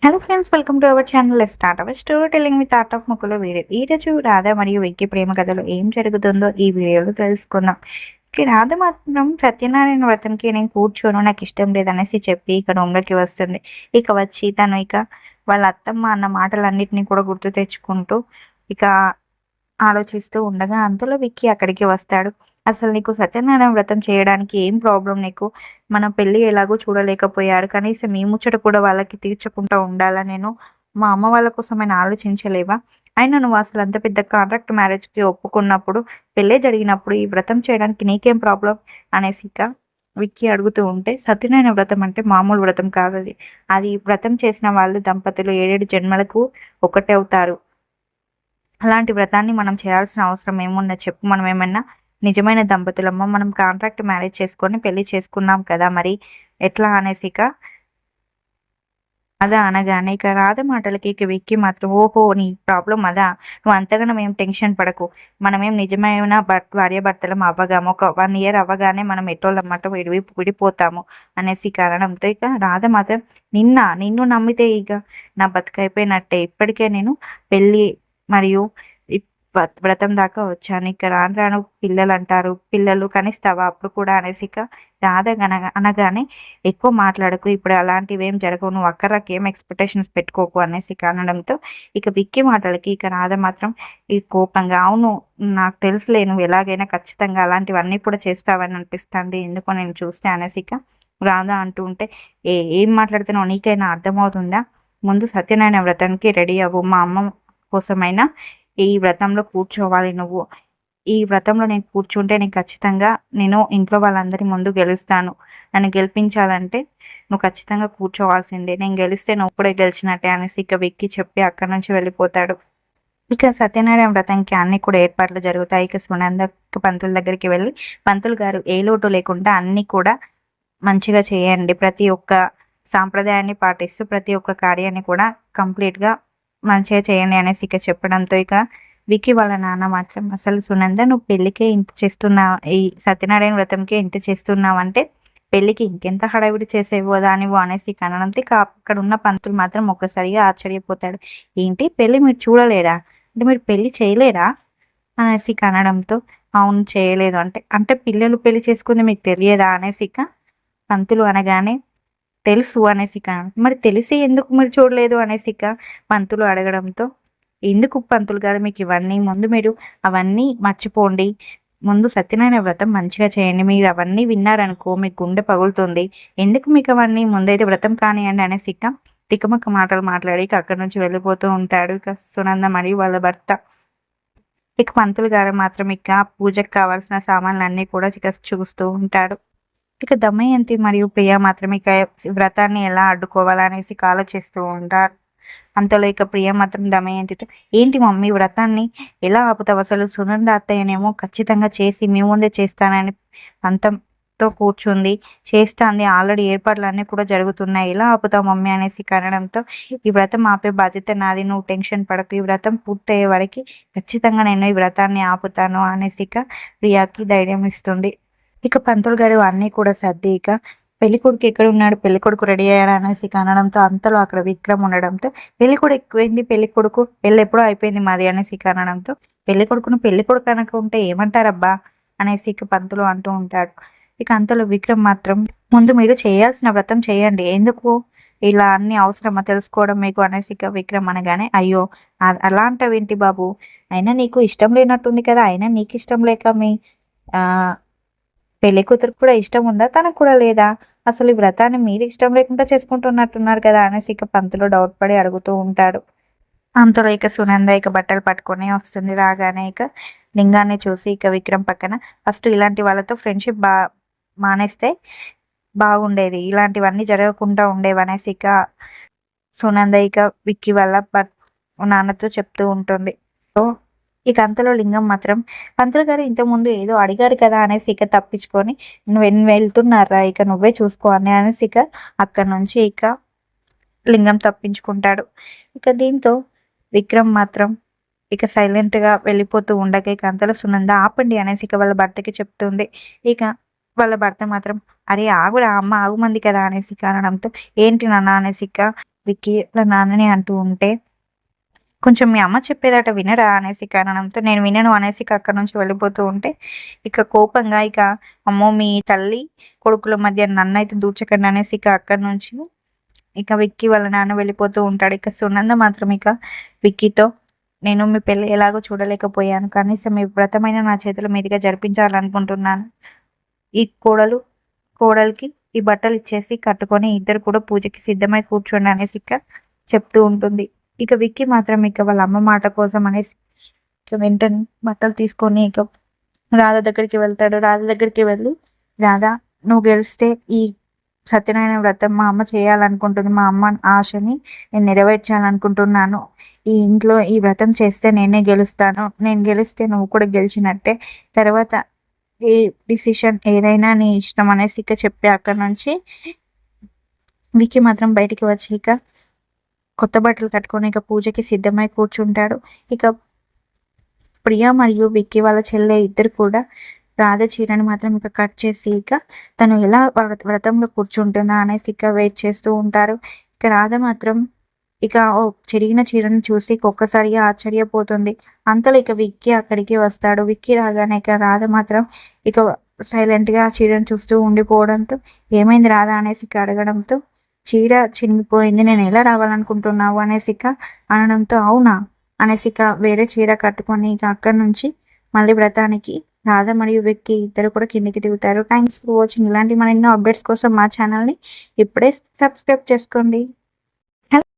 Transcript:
Hello friends, welcome to our channel. Let's start our story telling with art of ముకులు video. ఈరోజు రాధ మరియు వెంకీ ప్రేమ కథలో ఏం జరుగుతుందో ఈ వీడియోలో తెలుసుకుందాం. ఇక రాధ మాత్రం సత్యనారాయణ వ్రతంకి నేను కూర్చోను, నాకు ఇష్టం లేదనేసి చెప్పి ఇక రూమ్లోకి వస్తుంది. ఇక వచ్చి తను వాళ్ళ అత్తమ్మ అన్న మాటలన్నిటినీ కూడా గుర్తు తెచ్చుకుంటూ ఇక ఆలోచిస్తూ ఉండగా అంతలో విక్కీ అక్కడికి వస్తాడు. అసలు నీకు సత్యనారాయణ వ్రతం చేయడానికి ఏం ప్రాబ్లం నీకు? మన పెళ్ళి ఎలాగో చూడలేకపోయారు, కనీసం ఈ ముచ్చట కూడా వాళ్ళకి తీర్చకుండా ఉండాలా నేను? మా అమ్మ వాళ్ళ కోసమైనా ఆలోచించలేవా? అయినా నువ్వు అసలు అంత పెద్ద కాంట్రాక్ట్ మ్యారేజ్కి ఒప్పుకున్నప్పుడు, పెళ్ళే జరిగినప్పుడు ఈ వ్రతం చేయడానికి నీకేం ప్రాబ్లం అనేసి విక్కీ అడుగుతూ ఉంటే, సత్యనారాయణ వ్రతం అంటే మామూలు వ్రతం కాదు. అది వ్రతం చేసిన వాళ్ళు దంపతులు 7 జన్మలకు ఒకటే అవుతారు. అలాంటి వ్రతాన్ని మనం చేయాల్సిన అవసరం ఏమున్నా చెప్పు? మనం ఏమన్నా నిజమైన దంపతులమ్మ? మనం కాంట్రాక్ట్ మ్యారేజ్ చేసుకొని పెళ్లి చేసుకున్నాం కదా, మరి ఎట్లా అనేసి అదా అనగానే ఇక రాధ మాటలకి విక్కీ మాత్రం, ఓహో నీ ప్రాబ్లం అదా, నువ్వు అంతగానం ఏం టెన్షన్ పడకు, మనమేం నిజమైన భార్యాభర్తలం అవ్వగాము, ఒక 1 year అవ్వగానే మనం ఎట్టోళ్ళమాట విడిపోతాము అనేసి కారణంతో ఇక రాధ మాత్రం, నిన్ను నమ్మితే ఇక నా బతుకైపోయినట్టే, ఇప్పటికే నేను పెళ్ళి మరియు వ్రతం దాకా వచ్చాను, ఇక రాను రాను పిల్లలు అంటారు, పిల్లలు కనిస్తావా అప్పుడు కూడా అనేసి రాధ అనగానే, ఎక్కువ మాట్లాడకు, ఇప్పుడు అలాంటివి ఏం జరగవు, నువ్వు అక్కడకి ఏం ఎక్స్పెక్టేషన్స్ పెట్టుకోకు అనేసి అనడంతో ఇక విక్కీ మాటలకి ఇక రాధ మాత్రం ఈ కోపంగా, అవును నాకు తెలుసులే, నువ్వు ఎలాగైనా ఖచ్చితంగా అలాంటివన్నీ కూడా చేస్తావని అనిపిస్తుంది, ఎందుకో నేను చూస్తే అనేసి రాధ అంటూ ఉంటే, ఏం మాట్లాడుతున్నావు, నీకైనా అర్థమవుతుందా? ముందు సత్యనారాయణ వ్రతానికి రెడీ అవ్వు, మా అమ్మ కోసమైనా ఈ వ్రతంలో కూర్చోవాలి నువ్వు. ఈ వ్రతంలో నేను కూర్చుంటే నేను ఖచ్చితంగా ఇంట్లో వాళ్ళందరి ముందు గెలుస్తాను. నన్ను గెలిపించాలంటే నువ్వు ఖచ్చితంగా కూర్చోవాల్సిందే. నేను గెలిస్తే నువ్వు కూడా గెలిచినట్టే అనేసి విక్కీ చెప్పి అక్కడి నుంచి వెళ్ళిపోతాడు. ఇక సత్యనారాయణ వ్రతంకి అన్ని కూడా ఏర్పాట్లు జరుగుతాయి. ఇక సునంద పంతుల దగ్గరికి వెళ్ళి, పంతులు గారు ఏ లోటు లేకుండా అన్ని కూడా మంచిగా చేయండి, ప్రతి ఒక్క సాంప్రదాయాన్ని పాటిస్తూ ప్రతి ఒక్క కార్యాన్ని కూడా కంప్లీట్గా మంచిగా చేయండి అనేసి చెప్పడంతో విక్కీ వాళ్ళ నాన్న మాత్రం, అసలు సునంద నువ్వు పెళ్ళికే ఇంత చేస్తున్నావు, ఈ సత్యనారాయణ వ్రతంకే ఇంత చేస్తున్నావు అంటే పెళ్ళికి ఇంకెంత హడావిడి చేసేవో దానివో అనేసి అనడంతో అక్కడ ఉన్న పంతులు మాత్రం ఒక్కసారిగా ఆశ్చర్యపోతాడు. ఏంటి, పెళ్ళి మీరు చూడలేరా, అంటే మీరు పెళ్ళి చేయలేరా అనేసి అనడంతో, అవును చేయలేదు అంటే, అంటే పిల్లలు పెళ్లి చేసుకుంది మీకు తెలియదా అనేసి పంతులు అనగానే, తెలుసు అనేసి మరి తెలిసి ఎందుకు మీరు చూడలేదు అనేసి పంతులు అడగడంతో, ఎందుకు పంతులు గారు మీకు ఇవన్నీ, ముందు మీరు అవన్నీ మర్చిపోండి, ముందు సత్యనారాయణ వ్రతం మంచిగా చేయండి, మీరు అవన్నీ విన్నారనుకో మీకు గుండె పగులుతుంది, ఎందుకు మీకు అవన్నీ, ముందైతే వ్రతం కానివ్వండి అనేసి తికమక్క మాటలు మాట్లాడి అక్కడి నుంచి వెళ్ళిపోతూ ఉంటాడు సునంద మరియు వాళ్ళ భర్త. పంతులు గారు మాత్రం పూజకు కావాల్సిన సామాన్లన్నీ కూడా చూస్తూ ఉంటాడు. దమయంతి మరియు ప్రియ మాత్రం వ్రతాన్ని ఎలా అడ్డుకోవాలనేసి ఆలోచిస్తూ ఉంటారు. అంతలో ప్రియ మాత్రం దమయంతితో, ఏంటి మమ్మీ వ్రతాన్ని ఎలా ఆపుతావు, అసలు సునంద అత్తయ్యనేమో ఖచ్చితంగా చేసి మీ ముందే చేస్తానని పంతంతో కూర్చుంది, చేస్తాంది, ఆల్రెడీ ఏర్పాట్లన్నీ కూడా జరుగుతున్నాయి, ఎలా ఆపుతావు మమ్మీ అనేసి అనడంతో, ఈ వ్రతం ఆపే బాధ్యత నాది, నువ్వు టెన్షన్ పడకు, ఈ వ్రతం పూర్తయ్యే వరకు ఖచ్చితంగా నేను ఈ వ్రతాన్ని ఆపుతాను అనేసి ప్రియాకి ధైర్యం ఇస్తుంది. పంతులు గారు అన్నీ కూడా సర్ది పెళ్ళికొడుకు ఎక్కడ ఉన్నాడు, పెళ్ళికొడుకు రెడీ అయ్యాడు అనేసి అనడంతో, అంతలో అక్కడ విక్రమ్ ఉండడంతో, పెళ్ళికొడుకు ఎక్కువైంది, పెళ్ళికొడుకు పెళ్ళి ఎప్పుడో అయిపోయింది మాది అనేసి అనడంతో, పెళ్ళికొడుకు అనుకుంటే ఏమంటారబ్బా అనేసి పంతులు అంటూ ఉంటాడు. అంతలో విక్రమ్ మాత్రం, ముందు మీరు చేయాల్సిన వ్రతం చేయండి, ఎందుకు ఇలా అన్ని అవసరమా తెలుసుకోవడం మీకు అనేసి విక్రమ్ అనగానే, అయ్యో అలా అంటావేంటి బాబు, అయినా నీకు ఇష్టం లేనట్టుంది కదా, అయినా నీకు ఇష్టం లేక మీ పెళ్లి కూతురికి కూడా ఇష్టం ఉందా, తనకు కూడా లేదా, అసలు ఈ వ్రతాన్ని మీరు ఇష్టం లేకుండా చేసుకుంటున్నట్టున్నారు కదా అనేసి పంతులు డౌట్ పడి అడుగుతూ ఉంటాడు. అంతలో సునంద బట్టలు పట్టుకొని వస్తుంది. రాగానే లింగాన్ని చూసి విక్రమ్ పక్కన, ఫస్ట్ ఇలాంటి వాళ్ళతో ఫ్రెండ్షిప్ మానేస్తే బాగుండేది, ఇలాంటివన్నీ జరగకుండా ఉండేవనేసి సునంద విక్కీ వాళ్ళ నాన్నతో చెప్తూ ఉంటుంది. అంతలో లింగం మాత్రం, పంతులు గారు ఇంతకుముందు ఏదో అడిగాడు కదా అనేసి తప్పించుకొని, నువ్వు వెళ్తున్నారా, నువ్వే చూసుకో అని అనేసి అక్కడి నుంచి లింగం తప్పించుకుంటాడు. దీంతో విక్రమ్ మాత్రం సైలెంట్గా వెళ్ళిపోతూ ఉండగా అంతలో సునంద, ఆపండి అనేసి వాళ్ళ భర్తకి చెప్తుంది. వాళ్ళ భర్త మాత్రం, అరే ఆగురా అమ్మ, ఆగుమంది కదా అనేసి అనడంతో, ఏంటి నాన్న అనేసి విక్కీ వాళ్ళ నాన్నని అంటూ ఉంటే, "కొంచెం మీ అమ్మ చెప్పేదట వినరా?" అనేసి ఇక అనడంతో, "నేను వినను" అనేసి ఇక అక్కడి నుంచి వెళ్ళిపోతూ ఉంటే, ఇక కోపంగా ఇక "అమ్మో! మీ తల్లి కొడుకుల మధ్య నన్నైతే దూర్చకండి" అనేసి ఇక అక్కడి నుంచి ఇక విక్కీ వాళ్ళ నాన్న వెళ్ళిపోతూ ఉంటాడు. ఇక సునంద మాత్రం ఇక విక్కీతో, "నేను మీ పెళ్లి ఎలాగో చూడలేకపోయాను. కనీసం మీ వ్రతమైనా నా చేతుల మీదుగా జరిపించాలనుకుంటున్నాను. ఈ కోడలికి ఈ బట్టలు ఇచ్చేసి కట్టుకొని ఇద్దరు కూడా పూజకి సిద్ధమై కూర్చోండి" అనేసి ఇక చెప్తూ ఉంటుంది. ఇక విక్కీ మాత్రం ఇక వాళ్ళ అమ్మ మాట కోసం అనేసి ఇక వెంటనే బట్టలు తీసుకొని ఇక రాధ దగ్గరికి వెళ్తాడు. రాధ దగ్గరికి వెళ్ళి, "రాధ, నువ్వు గెలిస్తే ఈ సత్యనారాయణ వ్రతం మా అమ్మ చేయాలనుకుంటుంది. మా అమ్మ ఆశని నేను నెరవేర్చాలనుకుంటున్నాను. ఈ ఇంట్లో ఈ వ్రతం చేస్తే నేనే గెలుస్తాను. నేను గెలిస్తే నువ్వు కూడా గెలిచినట్టే. తర్వాత ఏ డిసిషన్ ఏదైనా నీ ఇష్టం" అనేసి ఇక చెప్పి అక్కడి నుంచి విక్కీ మాత్రం బయటికి వచ్చి ఇక కొత్త బట్టలు కట్టుకొని ఇక పూజకి సిద్ధమై కూర్చుంటాడు. ఇక ప్రియా మరియు విక్కీ వాళ్ళ చెల్లె ఇద్దరు కూడా రాధ చీరని మాత్రం ఇక కట్ చేసి ఇక తను ఎలా వ్రతంలో కూర్చుంటుందా అనేసి ఇక వెయిట్ చేస్తూ ఉంటారు. ఇక రాధ మాత్రం ఇక చెరిగిన చీరను చూసి ఒక్కసారిగా ఆశ్చర్యపోతుంది. అంతలో ఇక విక్కీ అక్కడికి వస్తాడు. విక్కీ రాగానే ఇక రాధ మాత్రం ఇక సైలెంట్గా ఆ చీరను చూస్తూ ఉండిపోవడంతో, "ఏమైంది రాధ?" అనేసి ఇక అడగడంతో, "చీర చినిగిపోయింది, నేను ఎలా రావాలనుకుంటున్నావు?" అనేసి ఇక అనడంతో, "అవునా?" అనేసి ఇక వేరే చీర కట్టుకొని ఇక అక్కడి నుంచి మళ్ళీ వ్రతానికి రాధ మరియు విక్కీ ఇద్దరు కూడా కిందికి దిగుతారు. Thanks for watching. ఇలాంటి మరెన్నో అప్డేట్స్ కోసం మా ఛానల్ని ఇప్పుడే సబ్స్క్రైబ్ చేసుకోండి.